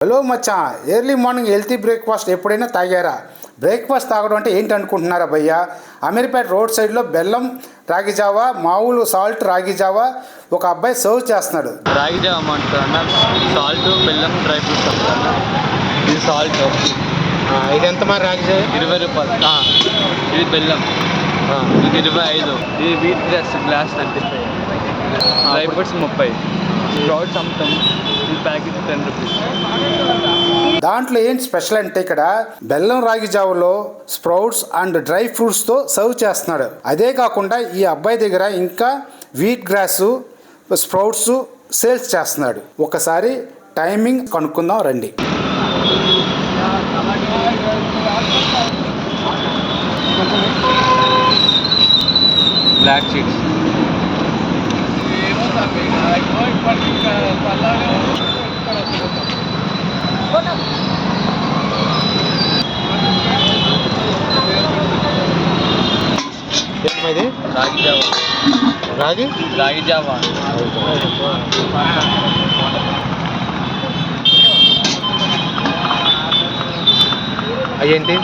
Hello మచ్చా, early morning healthy breakfast ఎప్పుడైనా తాగారా? Breakfast తాగడం అంటే ఏంటి అనుకుంటున్నారా భయ్యా? అమీర్పేట రోడ్ సైడ్లో బెల్లం రాగి జావా, మామూలు సాల్ట్ రాగి జావా ఒక అబ్బాయి సర్వ్ చేస్తున్నాడు. రాగి జావా అమ్మంటారు, సాల్ట్ బెల్లం డ్రై ఫ్రూట్స్ ఇది సాల్ట్. ఇది ఎంత మరి రాగి జావా? 20 రూపాయలు. ఇది బెల్లం, ఇది 25. ఇది wheat glass 35. Dry fruits 30. Sprouts అమ్ముతాం, ఈ ప్యాకెట్ 10 రూపీస్. దాంట్లో ఏంటి స్పెషల్ అంటే ఇక్కడ బెల్లం రాగి జావలో స్ప్రౌట్స్ అండ్ డ్రై ఫ్రూట్స్తో సర్వ్ చేస్తున్నాడు. అదే కాకుండా ఈ అబ్బాయి దగ్గర ఇంకా వీట్ గ్రాస్ స్ప్రౌట్స్ సేల్స్ చేస్తున్నాడు. ఒకసారి టైమింగ్ కనుక్కుందాం రండి. బ్లాక్ సీడ్స్ ఇది రాగి జావా. రాగి జావా అయ్యేంటి?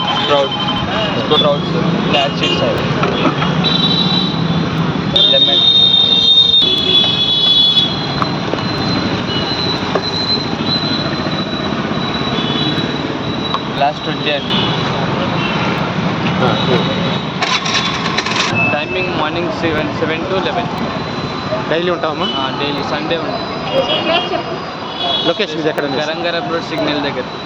Sprouts black seeds lemon glass 20 అండి. Timing morning 7 to 11. డైలీ ఉంటామా? డైలీ సండే ఉంది. లొకేషన్ ఎక్కడ? గరంగర రోడ్ సిగ్నల్ దగ్గర.